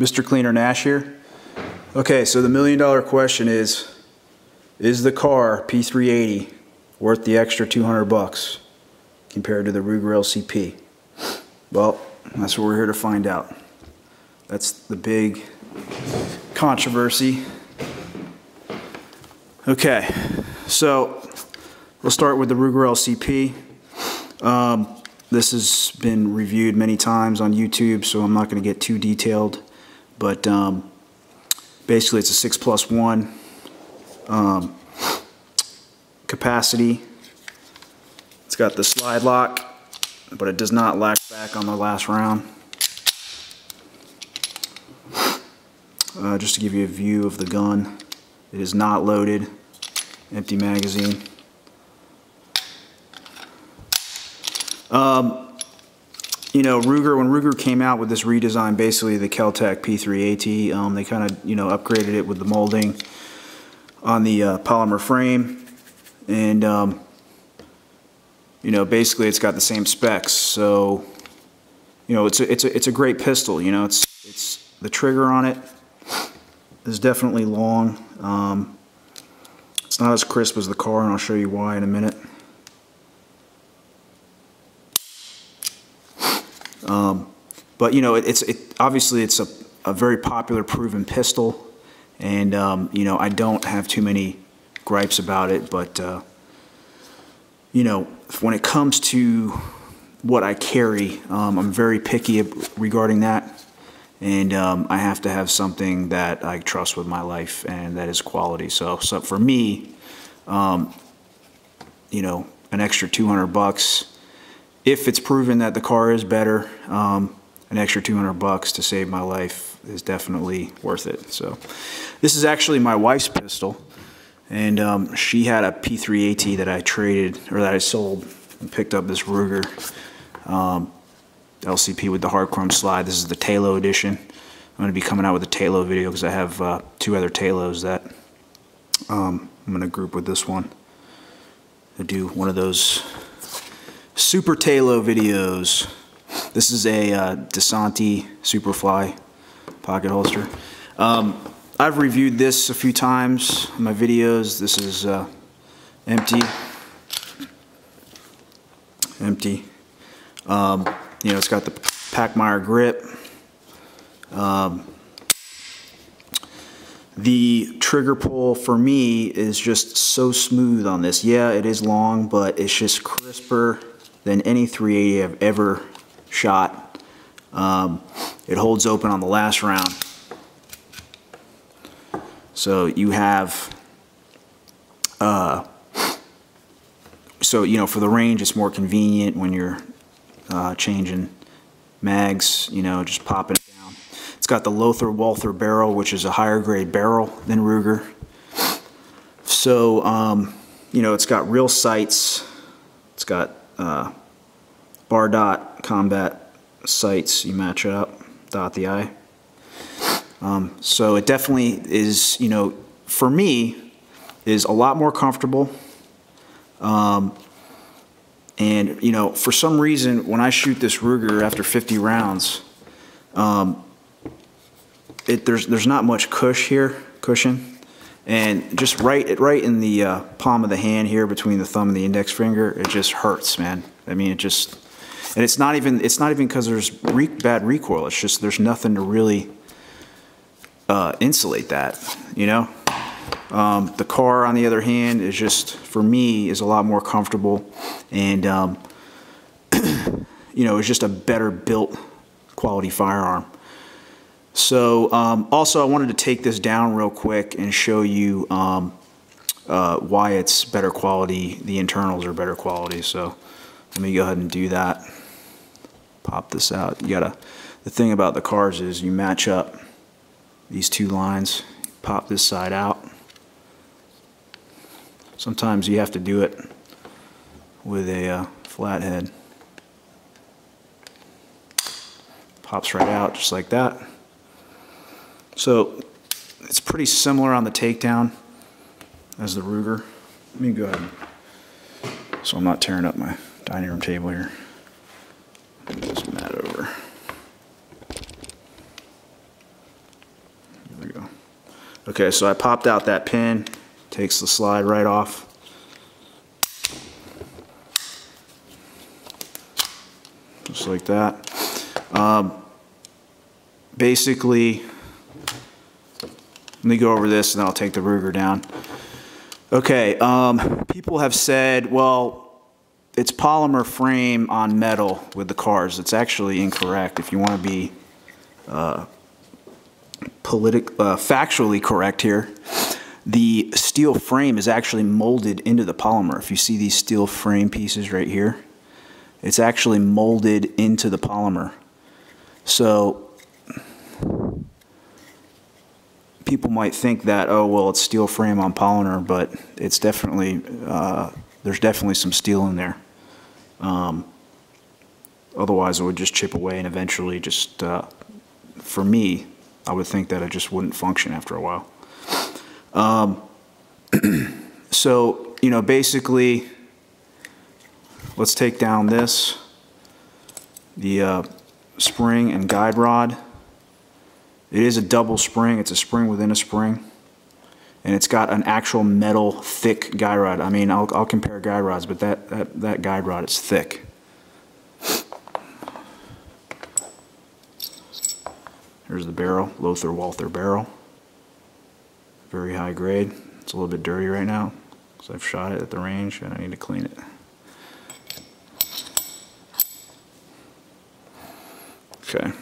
MrCleanerNash here. Okay, so the $1,000,000 question is the Kahr P380 worth the extra 200 bucks compared to the Ruger LCP? Well, that's what we're here to find out. That's the big controversy. Okay, so we'll start with the Ruger LCP. This has been reviewed many times on YouTube, so I'm not going to get too detailed. But basically, it's a 6+1 capacity. It's got the slide lock, but it does not latch back on the last round. Just to give you a view of the gun, it is not loaded, empty magazine. You know, when Ruger came out with this redesign, basically the Kahr P380, they kind of, upgraded it with the molding on the polymer frame, and basically it's got the same specs. So, it's a great pistol. It's the trigger on it is definitely long. It's not as crisp as the Kahr, and I'll show you why in a minute. But obviously it's a very popular, proven pistol, and I don't have too many gripes about it. But when it comes to what I carry, I'm very picky regarding that, and I have to have something that I trust with my life and that is quality. So for me, an extra 200 bucks. If it's proven that the Kahr is better, an extra 200 bucks to save my life is definitely worth it. So this is actually my wife's pistol, and she had a P380 that I sold and picked up this Ruger LCP with the hard chrome slide. This is the Talo edition. I'm going to be coming out with a Talo video because I have two other Talos that I'm going to group with this one to do one of those Super Talo videos. This is a DeSanti Superfly pocket holster. I've reviewed this a few times in my videos. This is empty. It's got the Pachmayr grip. The trigger pull for me is just so smooth on this. Yeah, it is long, but it's just crisper than any 380 I've ever shot. It holds open on the last round. So you have, for the range, it's more convenient when you're changing mags, just popping it down. It's got the Lothar-Walther barrel, which is a higher grade barrel than Ruger. So, it's got real sights. It's got bar dot combat sights. You match it up, dot the eye. So it definitely is, for me, is a lot more comfortable. And for some reason, when I shoot this Ruger after 50 rounds, there's not much cushion, and just right in the palm of the hand here, between the thumb and the index finger, it just hurts, man. I mean, and it's not even because there's bad recoil. It's just there's nothing to really insulate that, The Kahr, on the other hand, is just, for me, is a lot more comfortable, and it's just a better built quality firearm. So also, I wanted to take this down real quick and show you why it's better quality. The internals are better quality. So let me go ahead and do that. Pop this out. The thing about the Kahrs is you match up these two lines, pop this side out. Sometimes you have to do it with a flathead. Pops right out just like that. So it's pretty similar on the takedown as the Ruger. Let me go ahead, so I'm not tearing up my dining room table here. Move this mat over. Okay, so I popped out that pin, takes the slide right off. Just like that. Basically, let me go over this and then I'll take the Ruger down. Okay, people have said, well, it's polymer frame on metal with the Kahrs. It's actually incorrect. If you want to be factually correct here, the steel frame is actually molded into the polymer. If you see these steel frame pieces right here, it's actually molded into the polymer. So people might think that, oh, well, it's steel frame on polymer, but it's definitely, there's definitely some steel in there. Otherwise, it would just chip away and eventually just, for me, I would think that it just wouldn't function after a while. So, you know, basically, let's take down this, the spring and guide rod. It is a double spring. It's a spring within a spring. And it's got an actual metal thick guide rod. I mean, I'll compare guide rods, but that guide rod is thick. Here's the barrel, Lothar Walther barrel. Very high grade. It's a little bit dirty right now because I've shot it at the range and I need to clean it. Okay.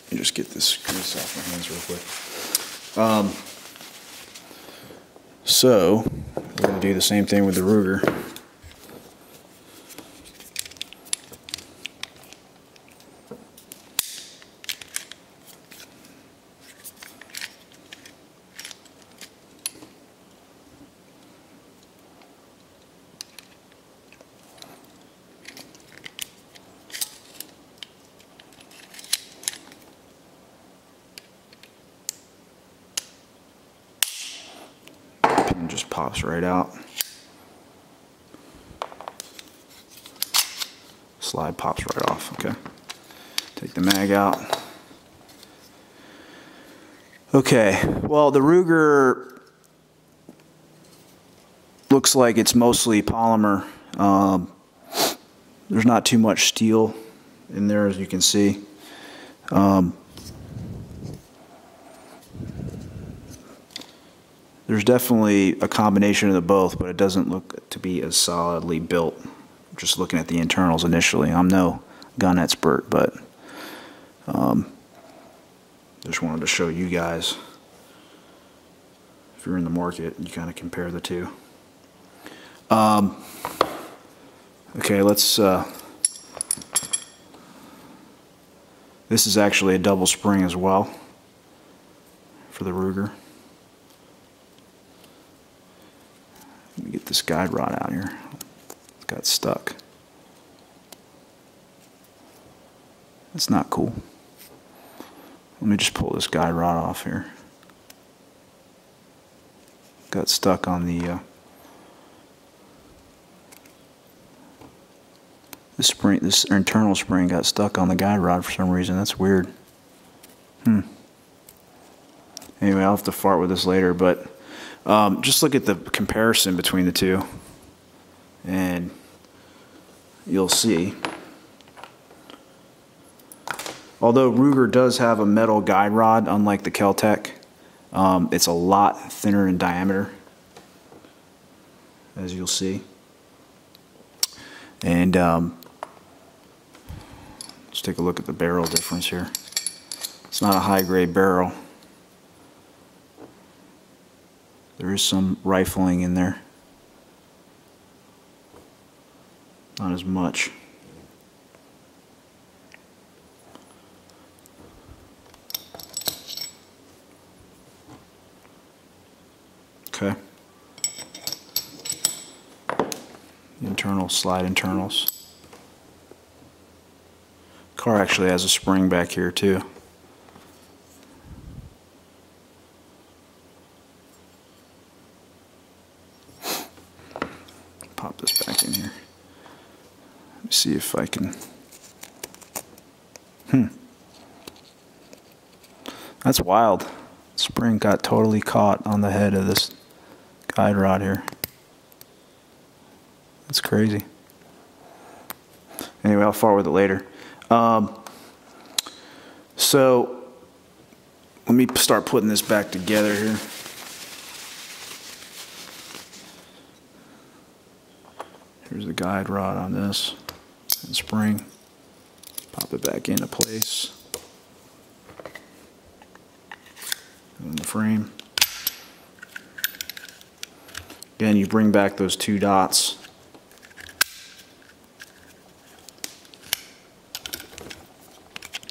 Let me just get this grease off my hands real quick. So, we're going to do the same thing with the Ruger. Pin just pops right out. Slide pops right off. Okay. Take the mag out. Okay. Well, the Ruger looks like it's mostly polymer. There's not too much steel in there, as you can see. There's definitely a combination of the both, but it doesn't look to be as solidly built. Just looking at the internals initially. I'm no gun expert, but just wanted to show you guys. If you're in the market, you kind of compare the two. Okay, let's. This is actually a double spring as well for the Ruger. Let me get this guide rod out here. It got stuck. That's not cool. Let me just pull this guide rod off here. Got stuck on the spring. This internal spring got stuck on the guide rod for some reason. That's weird. Anyway, I'll have to fart with this later, but just look at the comparison between the two and you'll see. Although Ruger does have a metal guide rod, unlike the Kel-Tec, it's a lot thinner in diameter, as you'll see. And let's take a look at the barrel difference here. It's not a high-grade barrel. There is some rifling in there. Not as much. Okay. Internal slide internals. Kahr actually has a spring back here too. Pop this back in here. Let me see if I can. That's wild. Spring got totally caught on the head of this guide rod here. That's crazy. Anyway, I'll forward it later. So let me start putting this back together here. Here's the guide rod on this and spring. Pop it back into place. In the frame. Again, you bring back those two dots.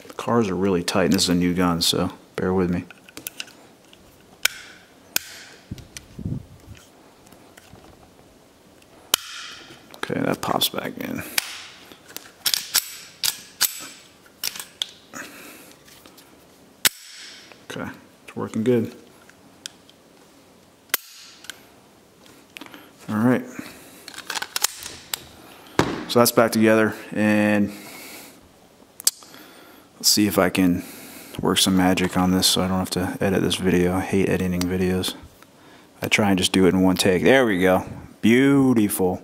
The cars are really tight, and this is a new gun, so bear with me. Okay, that pops back in. Okay, it's working good. All right. So that's back together, and let's see if I can work some magic on this so I don't have to edit this video. I hate editing videos. I try and just do it in one take. There we go. Beautiful.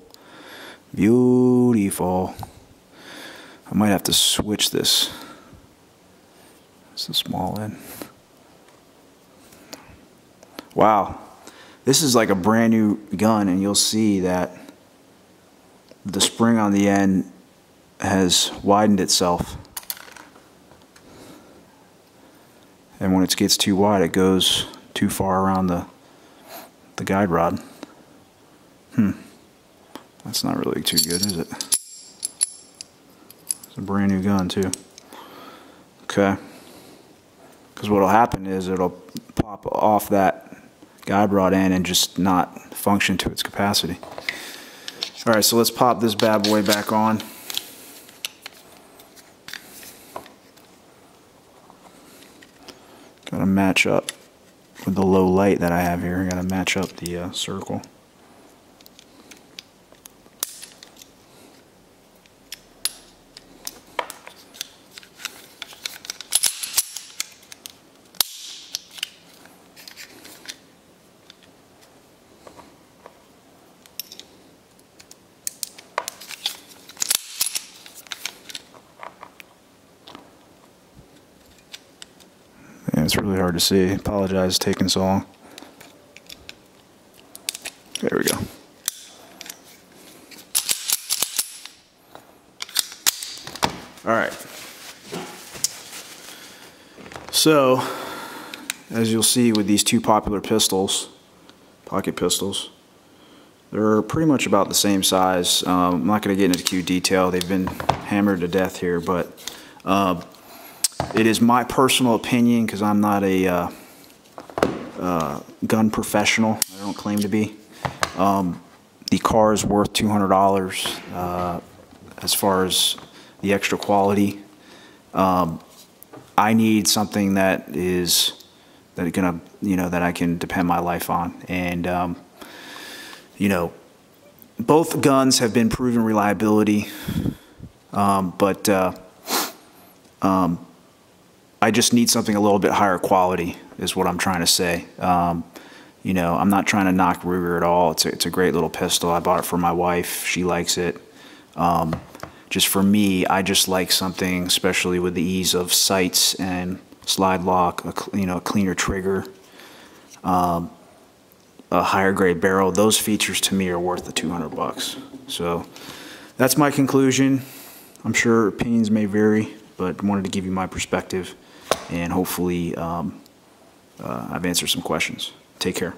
Beautiful. I might have to switch this. It's a small end. Wow. This is like a brand new gun, and you'll see that the spring on the end has widened itself. And when it gets too wide, it goes too far around the guide rod. That's not really too good, is it? It's a brand new gun too. Okay. Because what'll happen is it'll pop off that guide rod end and just not function to its capacity. Alright, so let's pop this bad boy back on. Gotta match up with the low light that I have here. Gotta match up the circle. Yeah, it's really hard to see. Apologize it's taking so long. There we go. Alright. So, as you'll see with these two popular pistols, pocket pistols, they're pretty much about the same size. I'm not going to get into too detail. They've been hammered to death here, but it is my personal opinion, because I'm not a gun professional. I don't claim to be. The Kahr is worth $200 as far as the extra quality. I need something that I can depend my life on, and both guns have been proven reliability, but I just need something a little bit higher quality, is what I'm trying to say. I'm not trying to knock Ruger at all. It's a great little pistol. I bought it for my wife. She likes it. Just for me, I just like something, especially with the ease of sights and slide lock, a cleaner trigger, a higher grade barrel. Those features to me are worth the $200. So that's my conclusion. I'm sure opinions may vary, but I wanted to give you my perspective, and hopefully I've answered some questions. Take care.